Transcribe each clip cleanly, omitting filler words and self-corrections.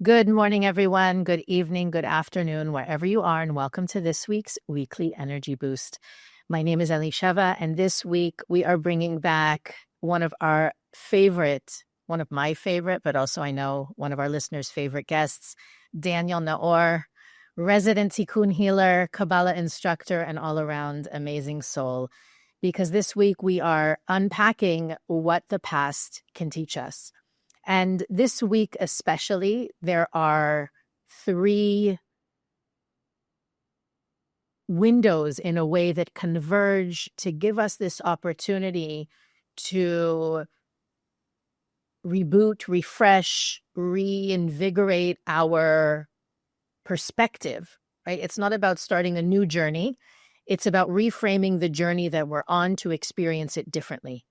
Good morning, everyone. Good evening, good afternoon, wherever you are, and welcome to this week's Weekly Energy Boost. My name is Elisheva, and this week we are bringing back one of my favorite, but also I know one of our listeners' favorite guests, Daniel Naor, resident Tikun healer, Kabbalah instructor, and all-around amazing soul. Because this week we are unpacking what the past can teach us. And this week especially, there are 3 windows in a way that converge to give us this opportunity to reboot, refresh, reinvigorate our perspective, right? It's not about starting a new journey. It's about reframing the journey that we're on to experience it differently.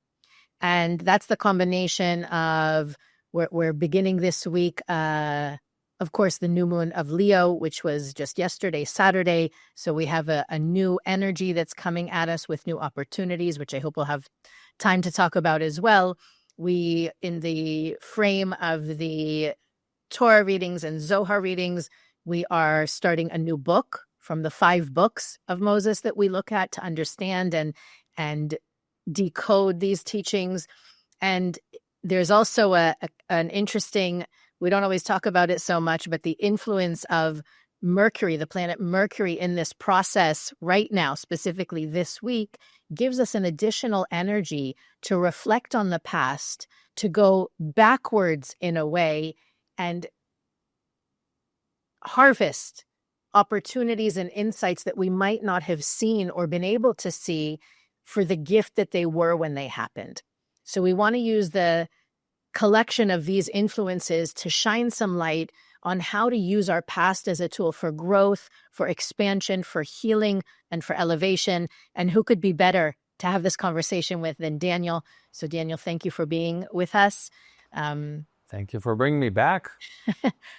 And that's the combination of we're beginning this week, of course, the new moon of Leo, which was just yesterday, Saturday. So we have a new energy that's coming at us with new opportunities, which I hope we'll have time to talk about as well. We, in the frame of the Torah readings and Zohar readings, we are starting a new book from the 5 books of Moses that we look at to understand and decode these teachings. And there's also an interesting, we don't always talk about it so much, but the influence of Mercury, the planet Mercury, in this process right now, specifically this week, gives us an additional energy to reflect on the past, to go backwards in a way and harvest opportunities and insights that we might not have seen or been able to see for the gift that they were when they happened. So we want to use the collection of these influences to shine some light on how to use our past as a tool for growth, for expansion, for healing, and for elevation. And who could be better to have this conversation with than Daniel? So Daniel, thank you for being with us. Thank you for bringing me back.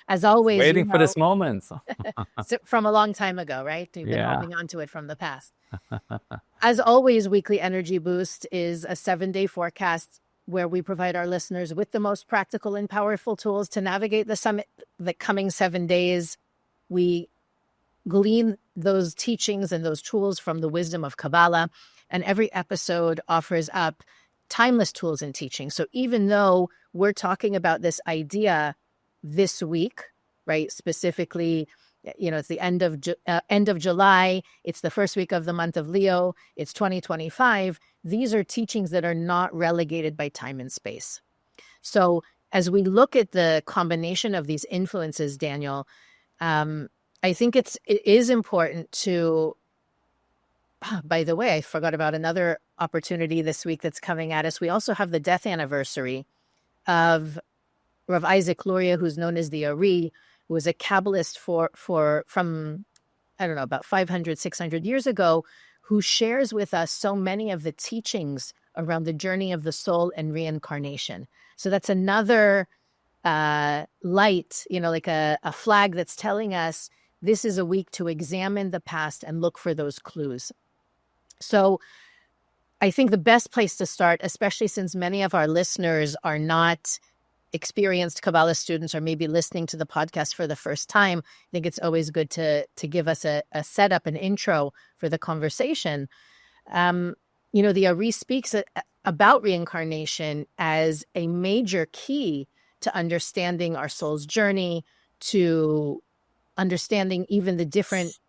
As always, waiting for this moment. From a long time ago, right? You've been holding on to it from the past. As always, Weekly Energy Boost is a 7-day forecast where we provide our listeners with the most practical and powerful tools to navigate the coming 7 days. We glean those teachings and those tools from the wisdom of Kabbalah, and every episode offers up timeless tools and teachings. So even though we're talking about this idea this week, right, specifically, it's the end of July. It's the first week of the month of Leo. It's 2025. These are teachings that are not relegated by time and space. So as we look at the combination of these influences, Daniel, I think it is important to, by the way, I forgot about another opportunity this week that's coming at us. We also have the death anniversary of Rav Isaac Luria, who's known as the Ari, who was a Kabbalist from, I don't know, about 500, 600 years ago, who shares with us so many of the teachings around the journey of the soul and reincarnation. So that's another light, like a flag that's telling us this is a week to examine the past and look for those clues. So I think the best place to start, especially since many of our listeners are not experienced Kabbalah students or maybe listening to the podcast for the first time, I think it's always good to give us a setup, an intro for the conversation. The Ari speaks about reincarnation as a major key to understanding our soul's journey, to understanding even the different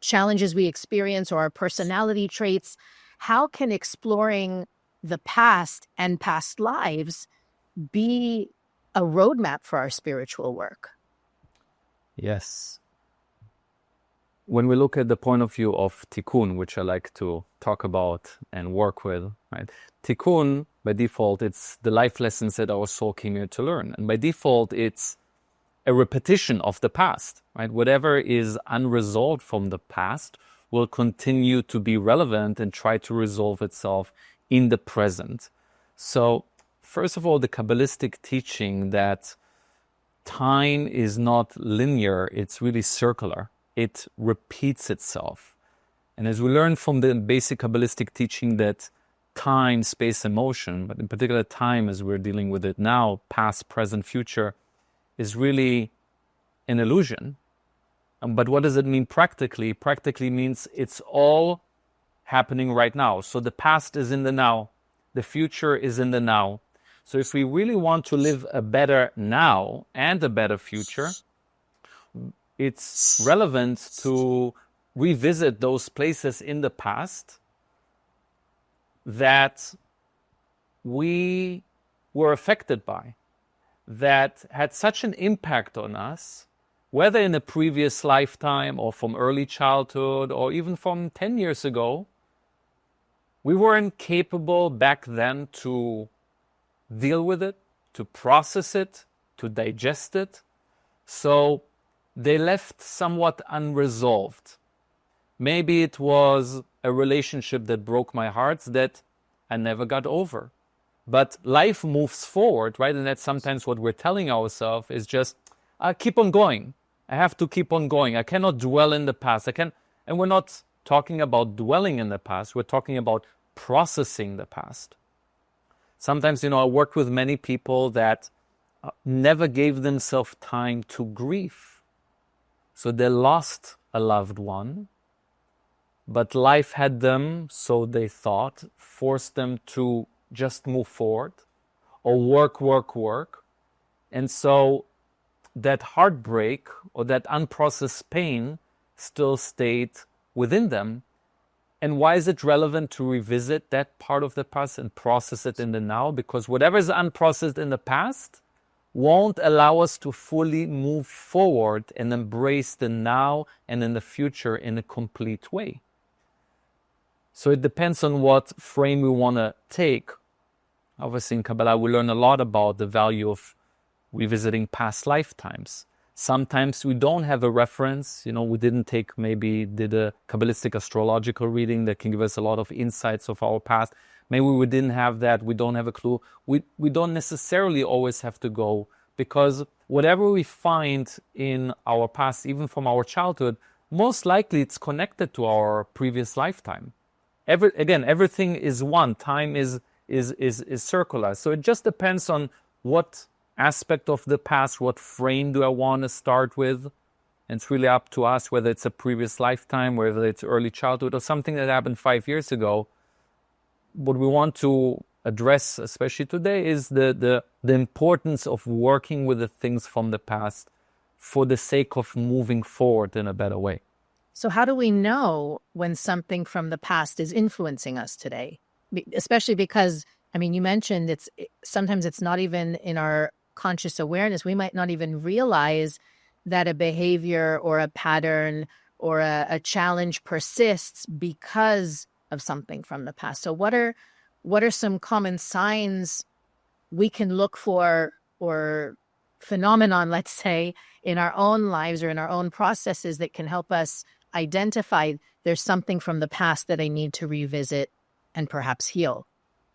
challenges we experience or our personality traits. How can exploring the past and past lives be a roadmap for our spiritual work? Yes. When we look at the point of view of Tikkun, which I like to talk about and work with, right? Tikkun, by default, it's the life lessons that our soul came here to learn. And by default, it's a repetition of the past, right? Whatever is unresolved from the past will continue to be relevant and try to resolve itself in the present. So, first of all, the Kabbalistic teaching that time is not linear, it's really circular. It repeats itself. And as we learn from the basic Kabbalistic teaching that time, space, and motion, but in particular time as we're dealing with it now, past, present, future, is really an illusion. But what does it mean practically? Practically means it's all happening right now. So the past is in the now. The future is in the now. So if we really want to live a better now and a better future, it's relevant to revisit those places in the past that we were affected by, that had such an impact on us, whether in a previous lifetime or from early childhood or even from 10 years ago. We weren't capable back then to deal with it, to process it, to digest it. So they left somewhat unresolved. Maybe it was a relationship that broke my heart that I never got over. But life moves forward, right? And that's sometimes what we're telling ourselves is just, keep on going. I have to keep on going. I cannot dwell in the past. And we're not talking about dwelling in the past. We're talking about processing the past. Sometimes, I worked with many people that never gave themselves time to grieve. So they lost a loved one, but life had them, so they thought, forced them to just move forward or work. And so that heartbreak or that unprocessed pain still stayed within them. And why is it relevant to revisit that part of the past and process it in the now? Because whatever is unprocessed in the past won't allow us to fully move forward and embrace the now and in the future in a complete way. So it depends on what frame we want to take. Obviously in Kabbalah we learn a lot about the value of revisiting past lifetimes. Sometimes we don't have a reference, we did a Kabbalistic astrological reading that can give us a lot of insights of our past. Maybe we didn't have that, we don't have a clue. We don't necessarily always have to go, because whatever we find in our past, even from our childhood, most likely it's connected to our previous lifetime. Everything is one, time is circular. So it just depends on what aspect of the past, what frame do I want to start with. And it's really up to us whether it's a previous lifetime, whether it's early childhood or something that happened 5 years ago. What we want to address, especially today, is the importance of working with the things from the past for the sake of moving forward in a better way. So how do we know when something from the past is influencing us today? Especially because, you mentioned sometimes it's not even in our conscious awareness. We might not even realize that a behavior or a pattern or a challenge persists because of something from the past. So what are some common signs we can look for, or phenomenon, let's say, in our own lives or in our own processes that can help us identify there's something from the past that I need to revisit and perhaps heal?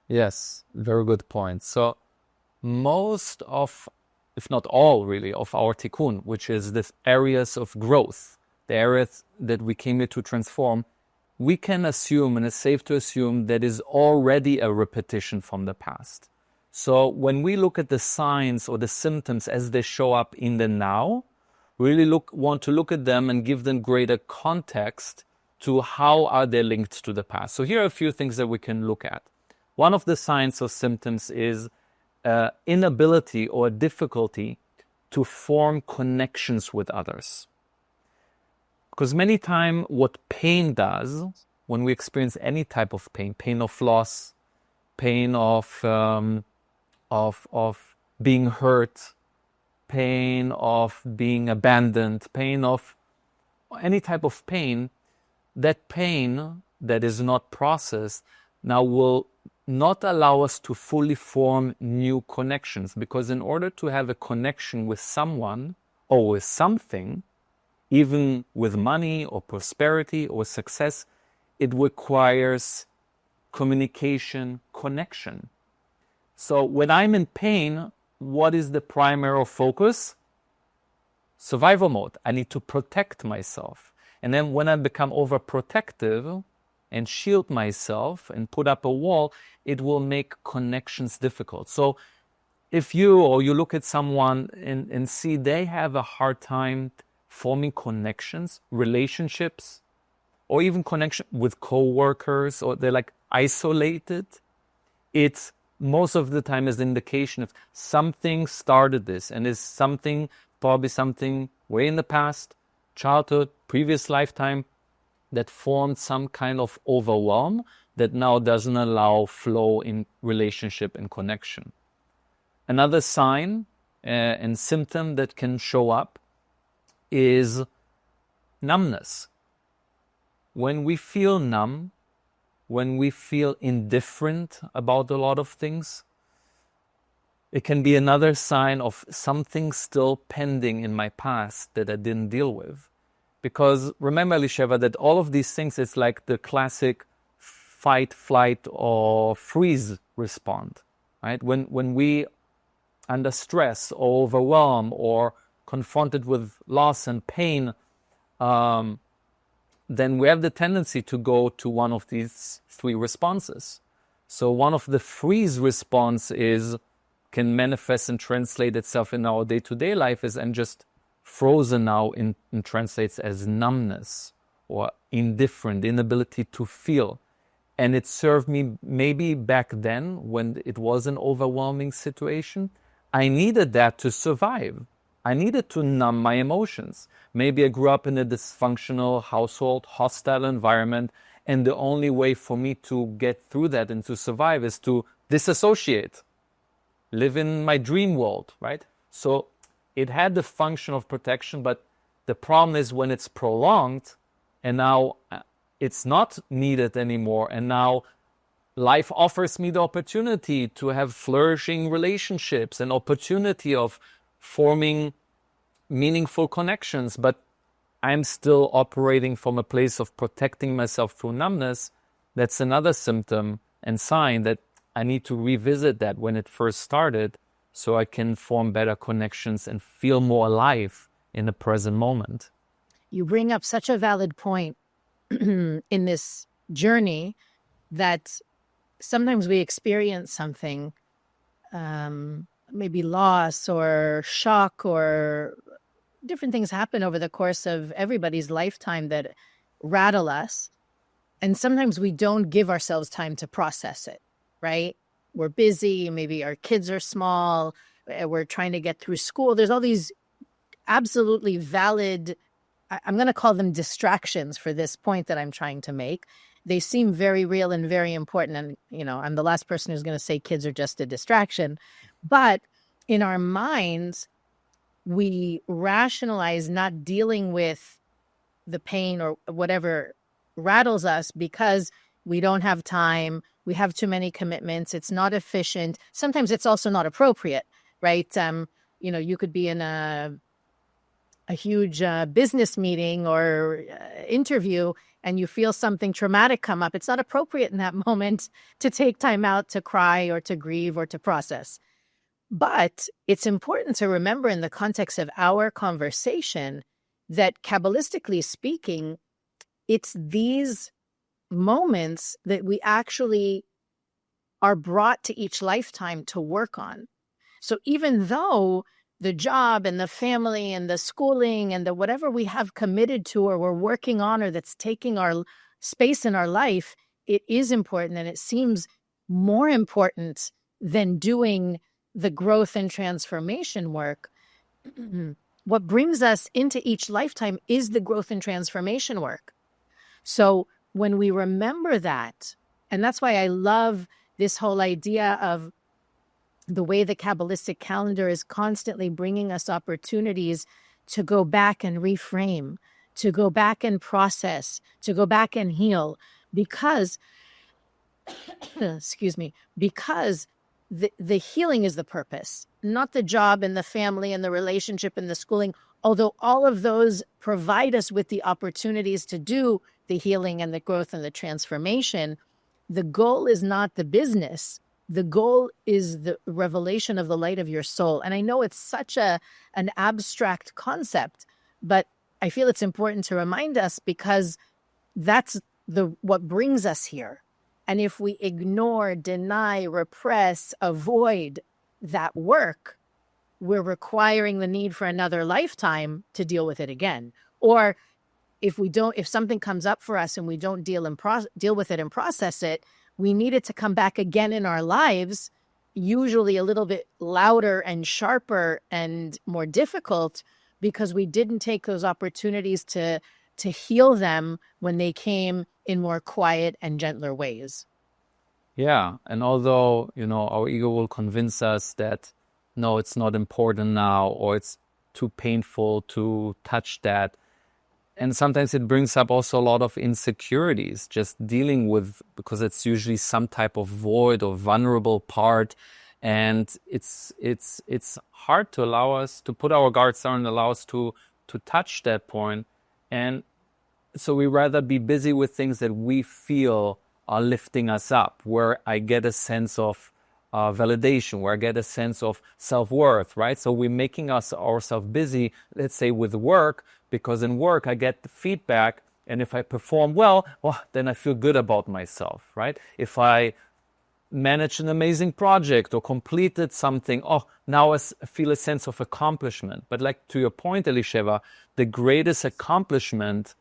Yes, very good point. So most of, if not all really, of our Tikkun, which is the areas of growth, the areas that we came here to transform, we can assume, and it's safe to assume, that is already a repetition from the past. So when we look at the signs or the symptoms as they show up in the now, we really want to look at them and give them greater context to how are they linked to the past. So here are a few things that we can look at. One of the signs or symptoms is inability or difficulty to form connections with others. Because many times what pain does, when we experience any type of pain of loss, pain of being hurt, pain of being abandoned, pain of any type of pain, that pain that is not processed now will not allow us to fully form new connections. Because in order to have a connection with someone or with something, even with money or prosperity or success, it requires communication, connection. So when I'm in pain, what is the primary focus? Survival mode. I need to protect myself. And then when I become overprotective and shield myself and put up a wall, it will make connections difficult. So if you look at someone and see they have a hard time forming connections, relationships, or even connection with co-workers, or they're like isolated, it's most of the time is an indication of something started this, and is something, probably something way in the past, childhood, previous lifetime, that formed some kind of overwhelm that now doesn't allow flow in relationship and connection. Another sign and symptom that can show up is numbness. When we feel numb, when we feel indifferent about a lot of things, it can be another sign of something still pending in my past that I didn't deal with. Because remember, Elisheva, that all of these things, it's like the classic fight, flight, or freeze response, right? When we under stress or overwhelmed or confronted with loss and pain, then we have the tendency to go to one of these three responses. So one of the freeze response can manifest and translate itself in our day-to-day life and just frozen now and translates as numbness or indifferent, inability to feel. And it served me maybe back then when it was an overwhelming situation. I needed that to survive. I needed to numb my emotions. Maybe I grew up in a dysfunctional household, hostile environment, and the only way for me to get through that and to survive is to disassociate, live in my dream world, right? So it had the function of protection, but the problem is when it's prolonged and now it's not needed anymore, and now life offers me the opportunity to have flourishing relationships, an opportunity of forming meaningful connections, but I'm still operating from a place of protecting myself through numbness. That's another symptom and sign that I need to revisit that when it first started, so I can form better connections and feel more alive in the present moment. You bring up such a valid point in this journey that sometimes we experience something, maybe loss or shock, or different things happen over the course of everybody's lifetime that rattle us. And sometimes we don't give ourselves time to process it, right? We're busy, maybe our kids are small, we're trying to get through school. There's all these absolutely valid, I'm going to call them distractions for this point that I'm trying to make. They seem very real and very important. And, you know, I'm the last person who's going to say kids are just a distraction. But in our minds, we rationalize not dealing with the pain or whatever rattles us because we don't have time. We have too many commitments. It's not efficient. Sometimes it's also not appropriate, right? You know, you could be in a huge business meeting or interview and you feel something traumatic come up. It's not appropriate in that moment to take time out to cry or to grieve or to process. But it's important to remember in the context of our conversation that Kabbalistically speaking, it's these moments that we actually are brought to each lifetime to work on. So even though the job and the family and the schooling and the whatever we have committed to or we're working on or that's taking our space in our life, it is important, and it seems more important than doing the growth and transformation work. What brings us into each lifetime is the growth and transformation work. So when we remember that, and that's why I love this whole idea of the way the Kabbalistic calendar is constantly bringing us opportunities to go back and reframe, to go back and process, to go back and heal, because, excuse me, because the healing is the purpose, not the job and the family and the relationship and the schooling, although all of those provide us with the opportunities to do the healing and the growth and the transformation. The goal is not the business. The goal is the revelation of the light of your soul. And I know it's such an abstract concept, but I feel it's important to remind us because that's what brings us here. And if we ignore, deny, repress, avoid, that work, we're requiring the need for another lifetime to deal with it again. Or if something comes up for us and we don't deal with it and process it, we need it to come back again in our lives, usually a little bit louder and sharper and more difficult, because we didn't take those opportunities to heal them when they came in more quiet and gentler ways. Yeah. And although, our ego will convince us that, no, it's not important now, or it's too painful to touch that. And sometimes it brings up also a lot of insecurities, just dealing with, because it's usually some type of void or vulnerable part. And it's hard to allow us to put our guards down and allow us to touch that point. And so we rather be busy with things that we feel are lifting us up, where I get a sense of validation, where I get a sense of self-worth, right? So we're making ourselves busy, let's say with work, because in work I get the feedback, and if I perform well, then I feel good about myself, right? If I managed an amazing project or completed something, now I feel a sense of accomplishment. But like to your point, Elisheva, the greatest accomplishment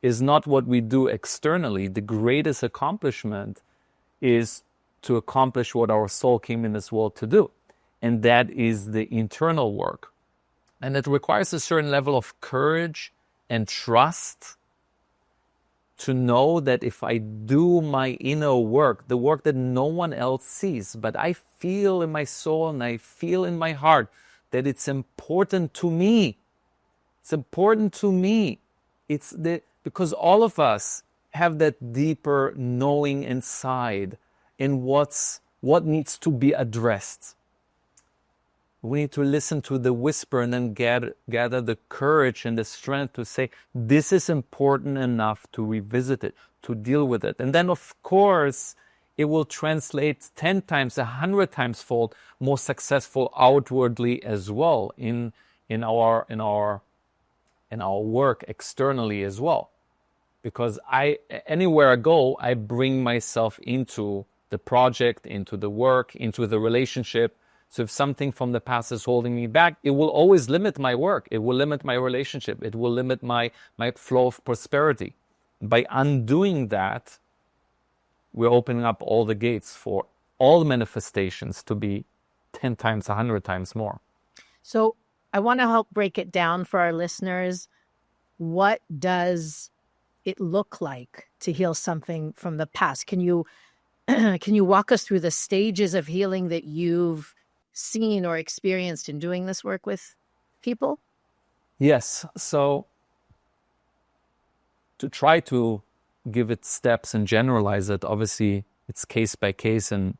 is not what we do externally. The greatest accomplishment is to accomplish what our soul came in this world to do. And that is the internal work. And it requires a certain level of courage and trust to know that if I do my inner work, the work that no one else sees, but I feel in my soul and I feel in my heart that it's important to me. It's important to me. Because all of us have that deeper knowing inside in what needs to be addressed. We need to listen to the whisper and then gather the courage and the strength to say, this is important enough to revisit it, to deal with it. And then, of course, it will translate 10 times, 100 times fold more successful outwardly as well in our work externally as well. Because anywhere I go, I bring myself into the project, into the work, into the relationship. So if something from the past is holding me back, it will always limit my work. It will limit my relationship. It will limit my flow of prosperity. By undoing that, we're opening up all the gates for all manifestations to be 10 times, 100 times more. So I want to help break it down for our listeners. What does it look like to heal something from the past? Can you walk us through the stages of healing that you've seen or experienced in doing this work with people? Yes. So to try to give it steps and generalize it, obviously it's case by case and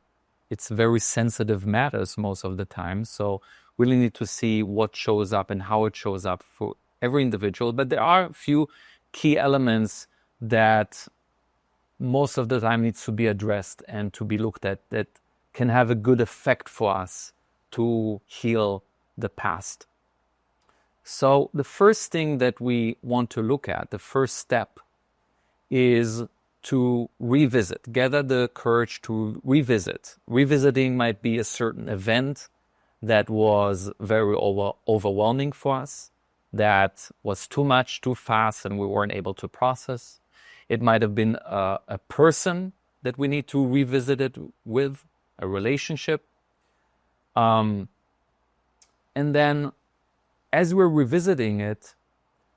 it's very sensitive matters most of the time. So we really need to see what shows up and how it shows up for every individual. But there are a few key elements that most of the time needs to be addressed and to be looked at that can have a good effect for us to heal the past. So the first thing that we want to look at, the first step, is to revisit, gather the courage to revisit. Revisiting might be a certain event that was very overwhelming for us, that was too much, too fast, and we weren't able to process. It might have been a person that we need to revisit it with, a relationship. And then as we're revisiting it,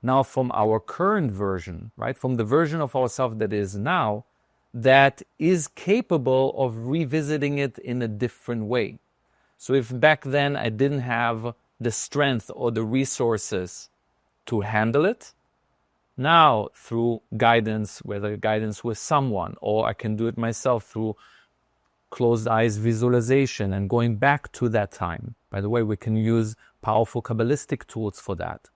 now from our current version, right, from the version of ourselves that is now, that is capable of revisiting it in a different way. So if back then I didn't have the strength or the resources to handle it, now through guidance, whether guidance with someone, or I can do it myself through closed eyes visualization and going back to that time. By the way, we can use powerful Kabbalistic tools for that.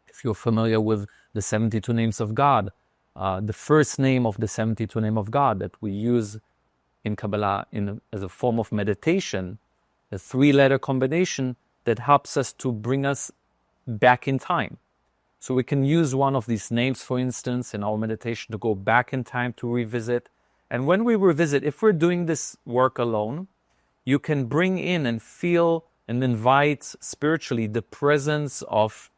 If you're familiar with the 72 names of God, the first name of the 72 name of God that we use in Kabbalah as a form of meditation, a 3-letter combination that helps us to bring us back in time. So we can use one of these names, for instance, in our meditation to go back in time to revisit. And when we revisit, if we're doing this work alone, you can bring in and feel and invite spiritually the presence of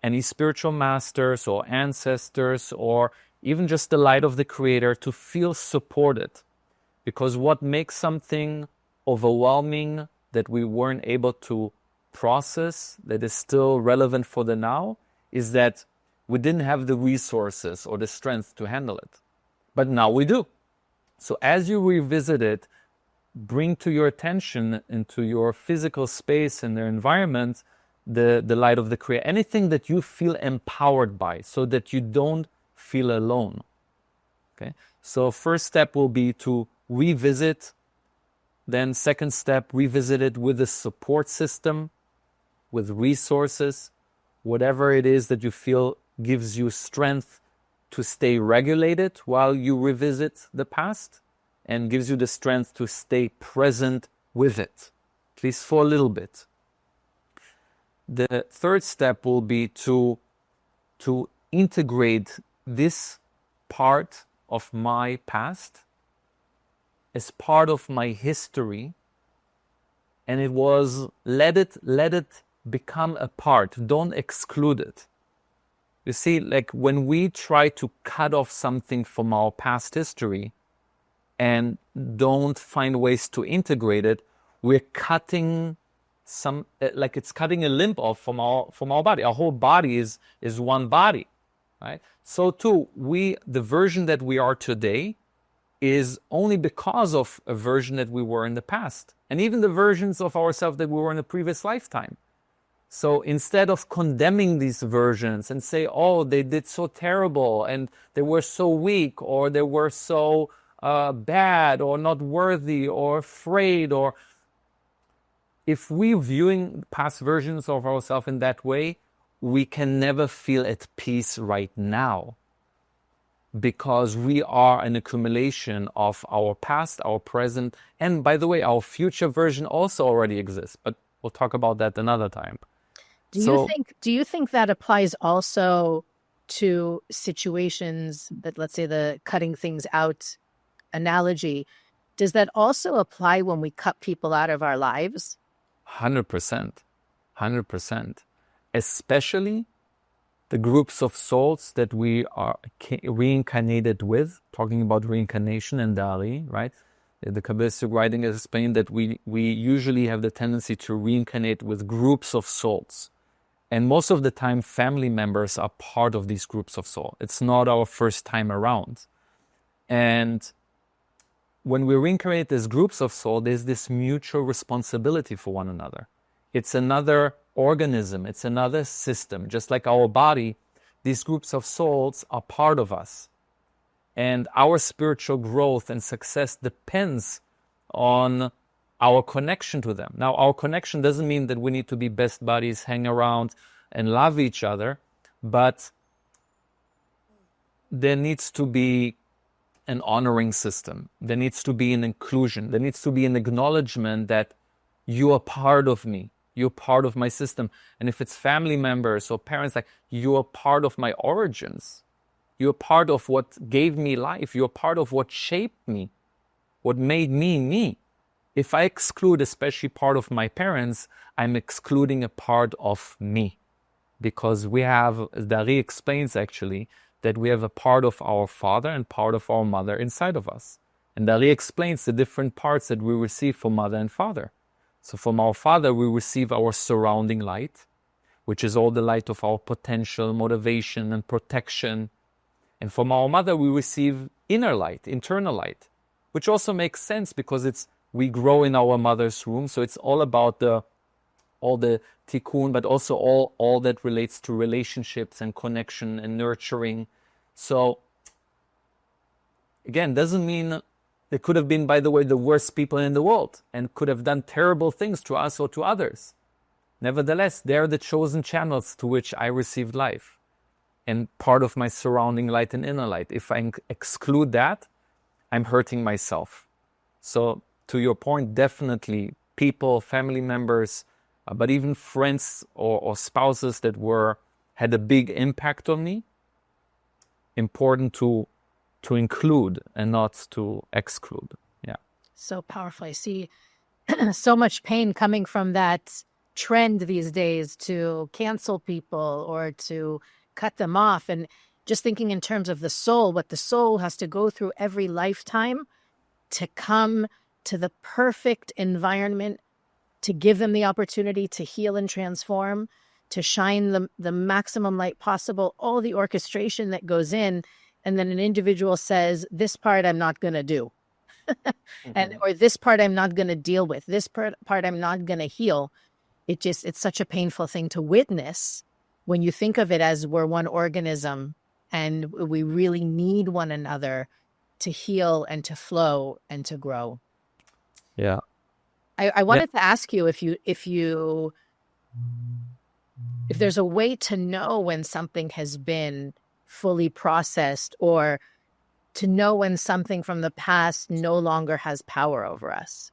any spiritual masters or ancestors, or even just the light of the Creator, to feel supported. Because what makes something overwhelming that we weren't able to process, that is still relevant for the now, is that we didn't have the resources or the strength to handle it. But now we do. So as you revisit it, bring to your attention into your physical space and their environment the light of the Creator. Anything that you feel empowered by, so that you don't feel alone. Okay? So first step will be to revisit. Then second step, revisit it with a support system, with resources, whatever it is that you feel gives you strength to stay regulated while you revisit the past, and gives you the strength to stay present with it, at least for a little bit. The third step will be to integrate this part of my past as part of my history, and it was let it become a part. Don't exclude it. You see, like when we try to cut off something from our past history and don't find ways to integrate it, we're cutting like it's cutting a limb off from our body. Our whole body is one body, right? So too, the version that we are today is only because of a version that we were in the past, and even the versions of ourselves that we were in a previous lifetime. So instead of condemning these versions and say, oh, they did so terrible and they were so weak, or they were so bad or not worthy or afraid, or if we're viewing past versions of ourselves in that way, we can never feel at peace right now, because we are an accumulation of our past, our present, and by the way, our future version also already exists, but we'll talk about that another time. Do you think that applies also to situations that, let's say, the cutting things out analogy, does that also apply when we cut people out of our lives? 100%. 100%. Especially the groups of souls that we are reincarnated with, talking about reincarnation and Dari, right? The Kabbalistic writing has explained that we usually have the tendency to reincarnate with groups of souls. And most of the time, family members are part of these groups of souls. It's not our first time around. And when we reincarnate as groups of souls, there's this mutual responsibility for one another. It's another organism. It's another system. Just like our body, these groups of souls are part of us. And our spiritual growth and success depends on our connection to them. Now, our connection doesn't mean that we need to be best buddies, hang around, and love each other, but there needs to be an honoring system. There needs to be an inclusion. There needs to be an acknowledgement that you are part of me. You're part of my system. And if it's family members or parents, like, you are part of my origins. You're part of what gave me life. You're part of what shaped me, what made me me. If I exclude especially part of my parents, I'm excluding a part of me. Because we have, as Dari explains actually, that we have a part of our father and part of our mother inside of us. And Dari explains the different parts that we receive from mother and father. So from our father, we receive our surrounding light, which is all the light of our potential, motivation, and protection. And from our mother, we receive inner light, internal light, which also makes sense because we grow in our mother's womb. So it's all about all the Tikun, but also all that relates to relationships and connection and nurturing. So again, doesn't mean they could have been, by the way, the worst people in the world and could have done terrible things to us or to others. Nevertheless, they're the chosen channels to which I received life and part of my surrounding light and inner light. If I exclude that, I'm hurting myself. So to your point, definitely people, family members, but even friends or spouses that had a big impact on me, important to include and not to exclude. Yeah. So powerful. I see so much pain coming from that trend these days to cancel people or to cut them off. And just thinking in terms of the soul, what the soul has to go through every lifetime to come to the perfect environment, to give them the opportunity to heal and transform, to shine the maximum light possible, all the orchestration that goes in. And then an individual says, this part I'm not going to do. And or this part I'm not going to deal with. This part I'm not going to heal. It's such a painful thing to witness when you think of it as we're one organism and we really need one another to heal and to flow and to grow. Yeah. I wanted to ask you if there's a way to know when something has been fully processed, or to know when something from the past no longer has power over us.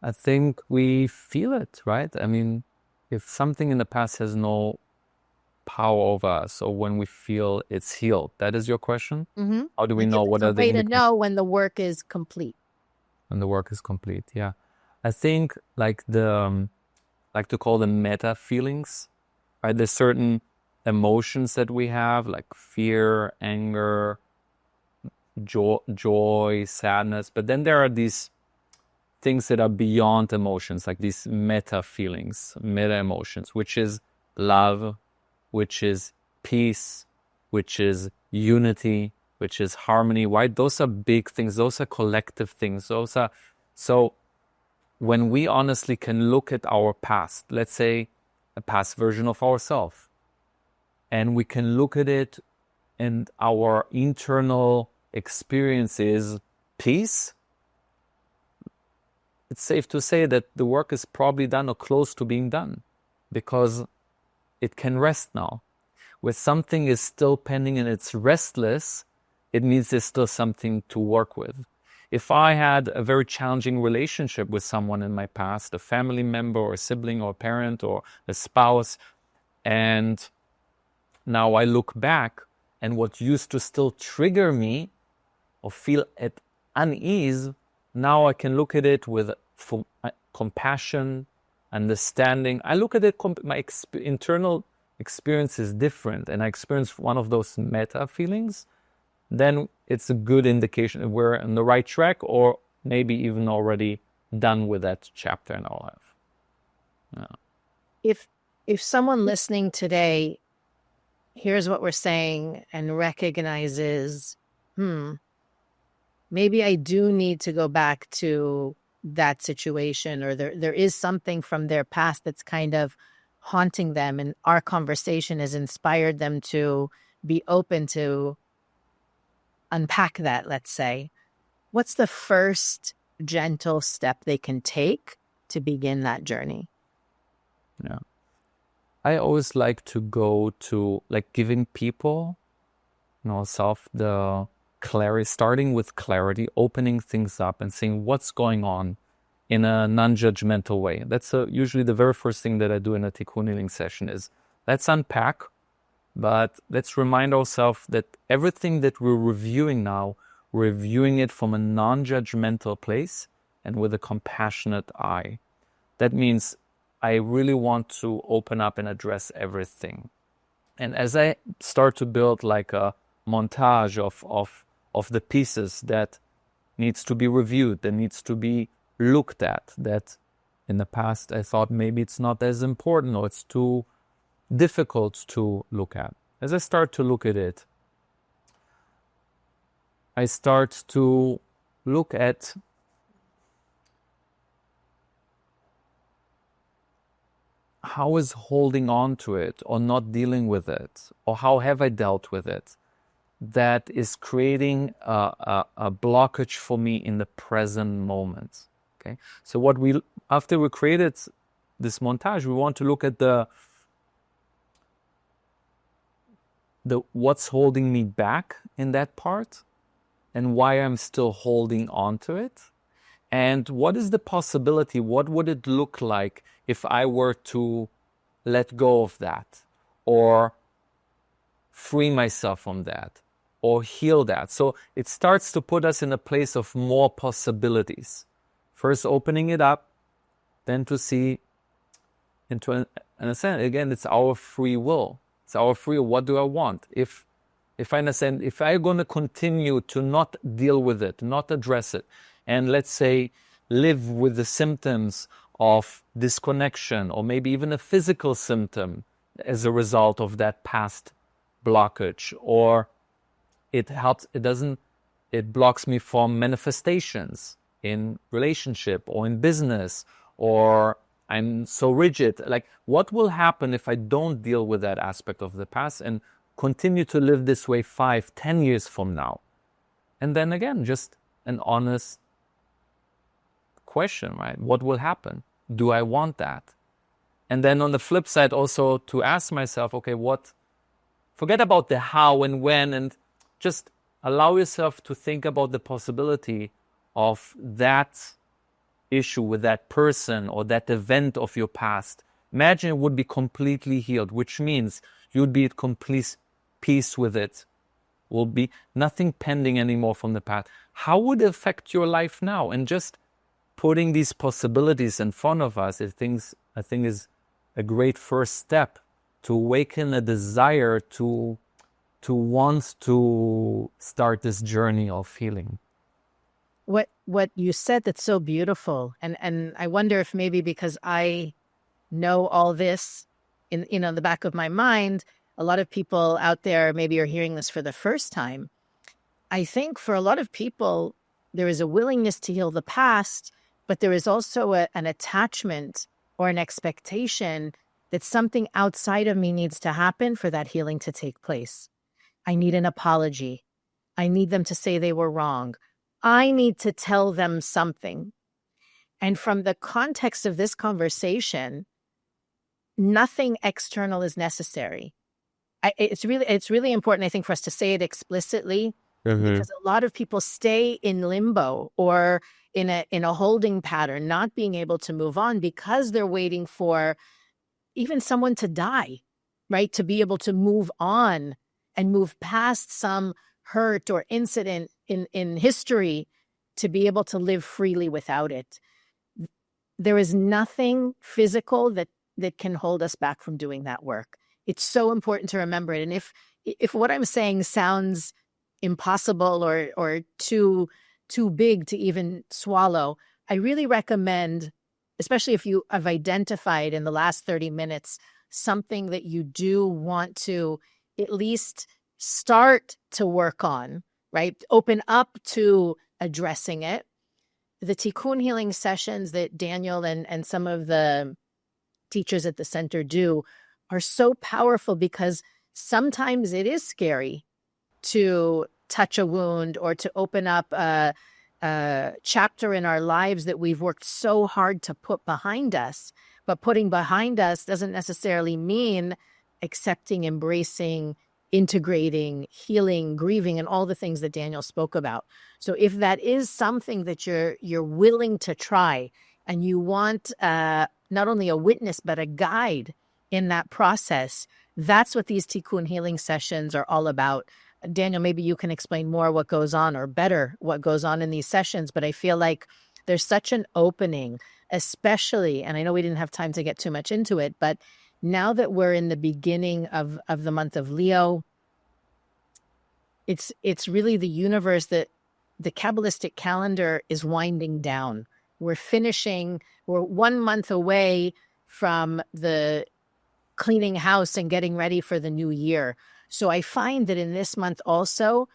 I think we feel it, right? I mean, if something in the past has no power over us, or when we feel it's healed, that is your question? Mm-hmm. How do we know what are the indications? To know when the work is complete. When the work is complete, yeah. I think like to call them meta feelings, right? There's certain emotions that we have, like fear, anger, joy, sadness. But then there are these things that are beyond emotions, like these meta feelings, meta emotions, which is love, which is peace, which is unity, which is harmony, right? Those are big things. Those are collective things. So when we honestly can look at our past, let's say a past version of ourselves, and we can look at it and our internal experience is peace, it's safe to say that the work is probably done or close to being done, because it can rest now. Where something is still pending and it's restless, it means there's still something to work with. If I had a very challenging relationship with someone in my past, a family member or a sibling or a parent or a spouse, and now I look back and what used to still trigger me or feel at unease, now I can look at it with compassion, understanding. I look at it, my internal experience is different, and I experience one of those meta feelings, then it's a good indication we're on the right track, or maybe even already done with that chapter in our life. Yeah. If someone listening today hears what we're saying and recognizes, maybe I do need to go back to that situation, or there is something from their past that's kind of haunting them, and our conversation has inspired them to be open to unpack that, let's say, what's the first gentle step they can take to begin that journey? Yeah. I always like to go to like giving people, self the clarity, starting with clarity, opening things up and saying what's going on in a non-judgmental way. That's usually the very first thing that I do in a Tikkun healing session is let's unpack, but let's remind ourselves that everything that we're reviewing now, we're reviewing it from a non-judgmental place and with a compassionate eye. That means I really want to open up and address everything. And as I start to build like a montage of the pieces that needs to be reviewed, that needs to be looked at, that in the past I thought maybe it's not as important or it's too difficult to look at. As I start to look at it, I start to look at how is holding on to it or not dealing with it, or how have I dealt with it, that is creating a blockage for me in the present moment. Okay, so after we created this montage, we want to look at the what's holding me back in that part, and why I'm still holding on to it, and what is the possibility, what would it look like if I were to let go of that, or free myself from that, or heal that. So it starts to put us in a place of more possibilities. First opening it up, then to see into an understand. Again, it's our free will. It's our free will. What do I want? If I understand, if I'm going to continue to not deal with it, not address it, and let's say live with the symptoms of disconnection, or maybe even a physical symptom as a result of that past blockage, or it blocks me from manifestations in relationship or in business, or I'm so rigid. Like, what will happen if I don't deal with that aspect of the past and continue to live this way 5-10 years from now? And then again, just an honest question, right? What will happen? Do I want that? And then on the flip side, also to ask myself, okay, forget about the how and when, and just allow yourself to think about the possibility of that issue with that person or that event of your past. Imagine it would be completely healed, which means you'd be at complete peace with it. Will be nothing pending anymore from the past. How would it affect your life now? And just putting these possibilities in front of us, I think is a great first step to awaken a desire to want to start this journey of healing. What you said that's so beautiful, and I wonder if maybe because I know all this in the back of my mind, a lot of people out there maybe are hearing this for the first time. I think for a lot of people, there is a willingness to heal the past, but there is also an attachment or an expectation that something outside of me needs to happen for that healing to take place. I need an apology. I need them to say they were wrong. I need to tell them something. And from the context of this conversation, nothing external is necessary. It's really important, I think, for us to say it explicitly, because a lot of people stay in limbo or in a holding pattern, not being able to move on because they're waiting for even someone to die, right? To be able to move on and move past some hurt or incident in history to be able to live freely without it. There is nothing physical that can hold us back from doing that work. It's so important to remember it. And if what I'm saying sounds impossible or too big to even swallow, I really recommend, especially if you have identified in the last 30 minutes something that you do want to at least start to work on, right? Open up to addressing it. The Tikkun healing sessions that Daniel and some of the teachers at the center do are so powerful because sometimes it is scary to touch a wound or to open up a chapter in our lives that we've worked so hard to put behind us. But putting behind us doesn't necessarily mean accepting, embracing, integrating, healing, grieving, and all the things that Daniel spoke about. So if that is something that you're willing to try and you want not only a witness, but a guide in that process, that's what these Tikkun healing sessions are all about. Daniel, maybe you can explain more what goes on, or better, what goes on in these sessions. But I feel like there's such an opening, especially, and I know we didn't have time to get too much into it, but now that we're in the beginning of the month of Leo, it's really the universe that the Kabbalistic calendar is winding down. We're 1 month away from the cleaning house and getting ready for the new year. So I find that in this month also,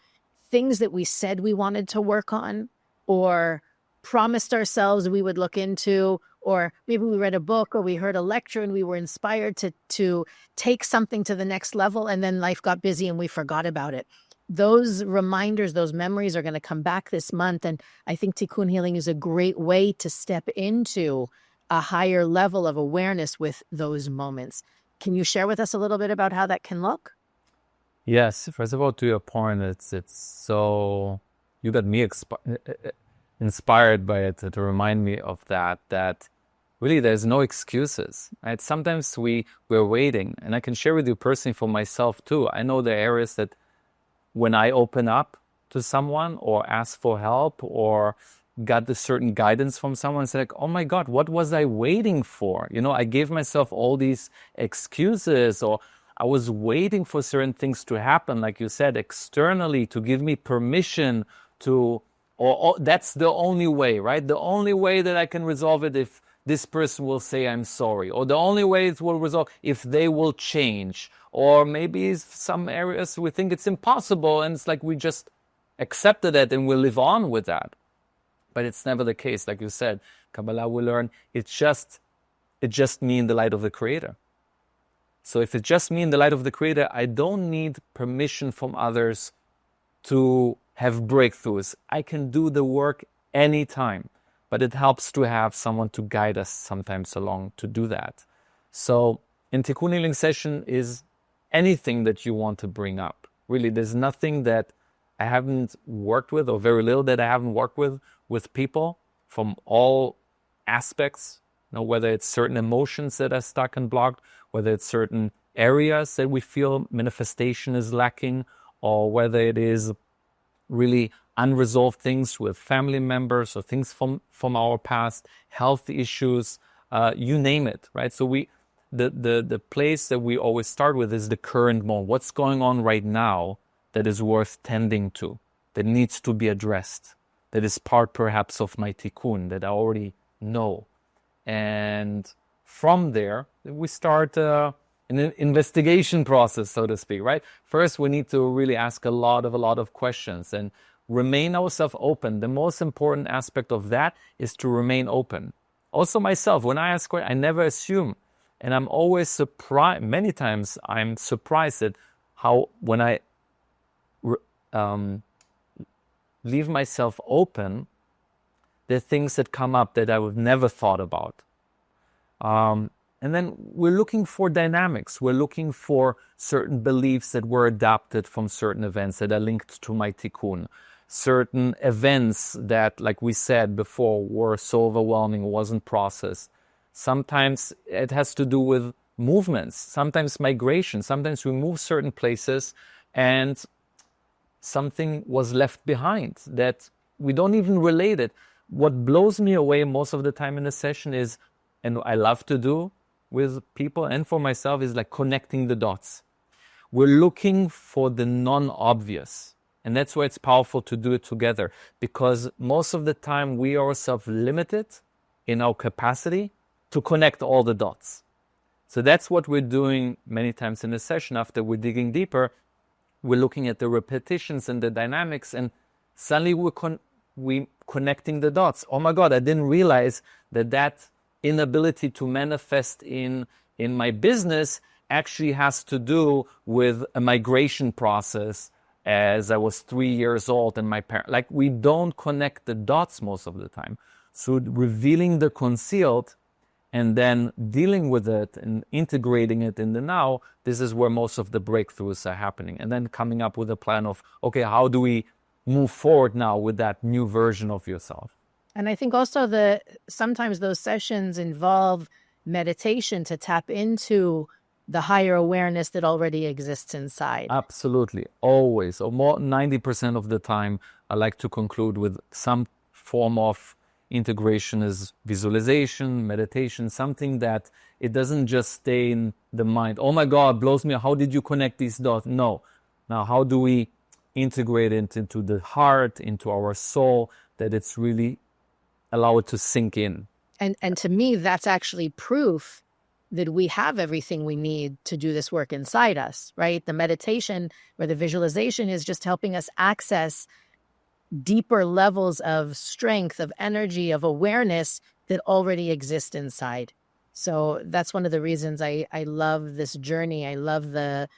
things that we said we wanted to work on or promised ourselves we would look into, or maybe we read a book or we heard a lecture and we were inspired to take something to the next level, and then life got busy and we forgot about it. Those reminders, those memories are going to come back this month. And I think Tikkun healing is a great way to step into a higher level of awareness with those moments. Can you share with us a little bit about how that can look? Yes. First of all, to your point, it's so, you got me inspired by it to remind me of that really there's no excuses, right? Sometimes we're waiting, and I can share with you personally for myself too. I know the areas that when I open up to someone or ask for help or got the certain guidance from someone, it's like, oh my God, what was I waiting for? You know, I gave myself all these excuses, or I was waiting for certain things to happen, like you said, externally, to give me permission to, or that's the only way, right? The only way that I can resolve it if this person will say I'm sorry, or the only way it will resolve if they will change, or maybe some areas we think it's impossible, and it's like we just accepted it and we live on with that. But it's never the case. Like you said, Kabbalah will learn it just me in the light of the Creator. So if it's just me in the light of the Creator, I don't need permission from others to have breakthroughs. I can do the work anytime, but it helps to have someone to guide us sometimes along to do that. So in Tikkun healing session is anything that you want to bring up. Really, there's nothing that I haven't worked with, or very little that I haven't worked with people from all aspects. You know, whether it's certain emotions that are stuck and blocked, whether it's certain areas that we feel manifestation is lacking, or whether it is really unresolved things with family members or things from our past, health issues, you name it, right? So the place that we always start with is the current moment. What's going on right now that is worth tending to, that needs to be addressed, that is part perhaps of my tikkun that I already know. And from there, we start an investigation process, so to speak, right? First, we need to really ask a lot of questions and remain ourselves open. The most important aspect of that is to remain open. Also myself, when I ask questions, I never assume. And I'm always surprised, many times I'm surprised at how when I leave myself open, there are things that come up that I would never thought about. And then we're looking for dynamics. We're looking for certain beliefs that were adapted from certain events that are linked to my tikkun. Certain events that, like we said before, were so overwhelming, wasn't processed. Sometimes it has to do with movements, sometimes migration. Sometimes we move certain places and something was left behind that we don't even relate it. What blows me away most of the time in the session is, and I love to do with people and for myself, is like connecting the dots. We're looking for the non-obvious. And that's why it's powerful to do it together, because most of the time we are ourselves limited in our capacity to connect all the dots. So that's what we're doing many times in the session. After we're digging deeper, we're looking at the repetitions and the dynamics, and suddenly we're connecting the dots. Oh my God, I didn't realize that inability to manifest in my business actually has to do with a migration process as I was 3 years old and my parents. Like, we don't connect the dots most of the time. So revealing the concealed and then dealing with it and integrating it in the now, this is where most of the breakthroughs are happening. And then coming up with a plan of, okay, how do we move forward now with that new version of yourself? And I think also sometimes those sessions involve meditation to tap into the higher awareness that already exists inside. Absolutely. Always. Or more 90% of the time, I like to conclude with some form of integration is visualization, meditation, something that it doesn't just stay in the mind. Oh my God, blows me. How did you connect these dots? No. Now, how do we integrate it into the heart, into our soul, that it's really allow it to sink in? And to me, that's actually proof that we have everything we need to do this work inside us, right? The meditation or the visualization is just helping us access deeper levels of strength, of energy, of awareness that already exist inside. So that's one of the reasons I love this journey. I love the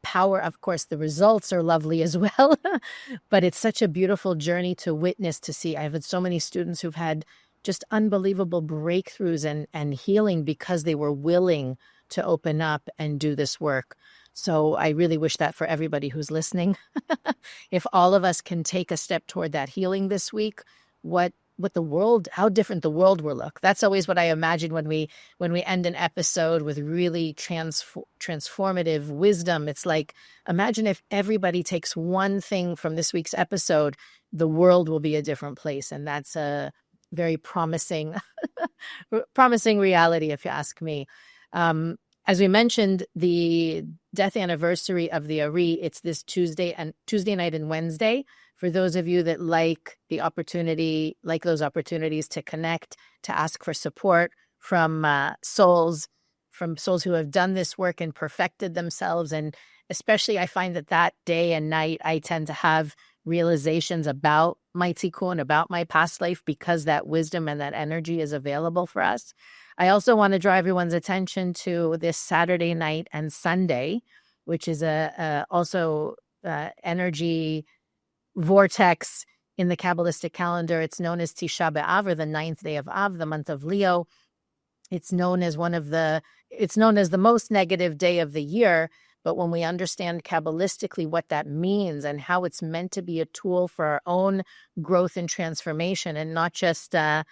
power. Of course, the results are lovely as well, but it's such a beautiful journey to witness, to see. I've had so many students who've had just unbelievable breakthroughs and healing because they were willing to open up and do this work. So I really wish that for everybody who's listening. If all of us can take a step toward that healing this week, what how different the world will look. That's always what I imagine when we end an episode with really transformative wisdom. It's like, imagine if everybody takes one thing from this week's episode, the world will be a different place. And that's a very promising reality, if you ask me. As we mentioned, the death anniversary of the Ari, it's this Tuesday night and Wednesday. For those of you that like those opportunities to connect, to ask for support from souls who have done this work and perfected themselves. And especially I find that day and night, I tend to have realizations about my tikkun, about my past life, because that wisdom and that energy is available for us. I also want to draw everyone's attention to this Saturday night and Sunday, which is also energy vortex in the Kabbalistic calendar. It's known as Tisha B'Av, or the 9th day of Av, the month of Leo. It's known as the most negative day of the year. But when we understand Kabbalistically what that means and how it's meant to be a tool for our own growth and transformation, and not just a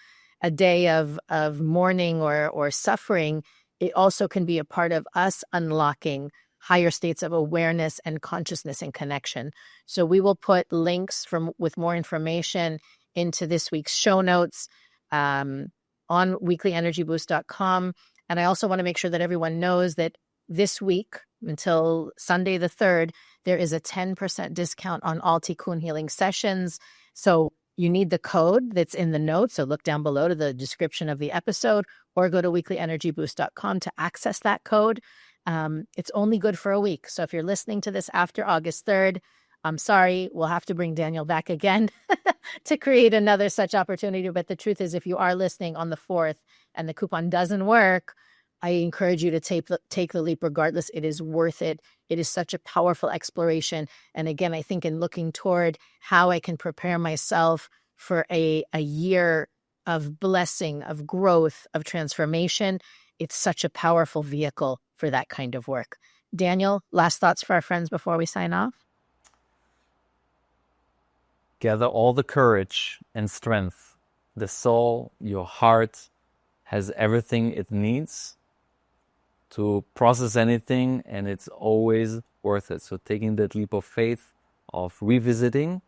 day of mourning or suffering, it also can be a part of us unlocking higher states of awareness and consciousness and connection. So we will put links with more information into this week's show notes on weeklyenergyboost.com. And I also want to make sure that everyone knows that this week, until Sunday the 3rd, there is a 10% discount on all Tikkun healing sessions. So you need the code that's in the notes. So look down below to the description of the episode, or go to weeklyenergyboost.com to access that code. It's only good for a week. So if you're listening to this after August 3rd, I'm sorry, we'll have to bring Daniel back again to create another such opportunity. But the truth is, if you are listening on the 4th and the coupon doesn't work, I encourage you to take the leap regardless. It is worth it. It is such a powerful exploration. And again, I think in looking toward how I can prepare myself for a year of blessing, of growth, of transformation, it's such a powerful vehicle for that kind of work. Daniel, last thoughts for our friends before we sign off? Gather all the courage and strength. The soul, your heart, has everything it needs to process anything, and it's always worth it. So taking that leap of faith, of revisiting,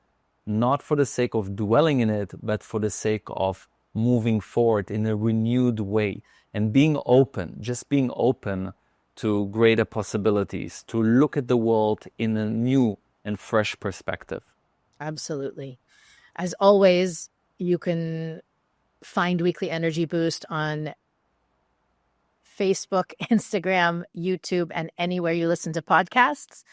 not for the sake of dwelling in it, but for the sake of moving forward in a renewed way, and being open, just being open to greater possibilities, to look at the world in a new and fresh perspective. Absolutely. As always, you can find Weekly Energy Boost on Facebook, Instagram, YouTube, and anywhere you listen to podcasts.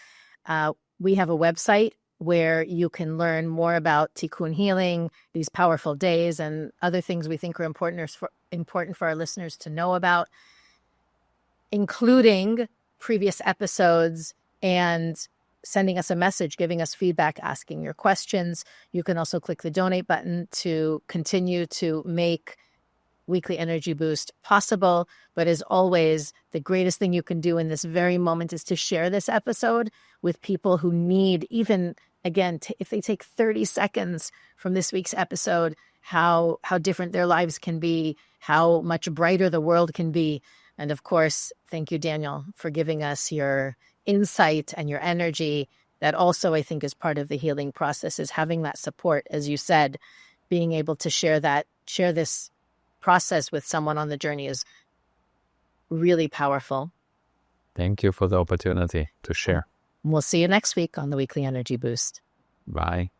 We have a website where you can learn more about Tikkun healing, these powerful days, and other things we think are important for our listeners to know about, including previous episodes and sending us a message, giving us feedback, asking your questions. You can also click the donate button to continue to make Weekly Energy Boost possible. But as always, the greatest thing you can do in this very moment is to share this episode with people who need, even, again, if they take 30 seconds from this week's episode, how different their lives can be, how much brighter the world can be. And of course, thank you, Daniel, for giving us your insight and your energy. That also, I think, is part of the healing process, is having that support, as you said, being able to share this process with someone on the journey is really powerful. Thank you for the opportunity to share. We'll see you next week on the Weekly Energy Boost. Bye.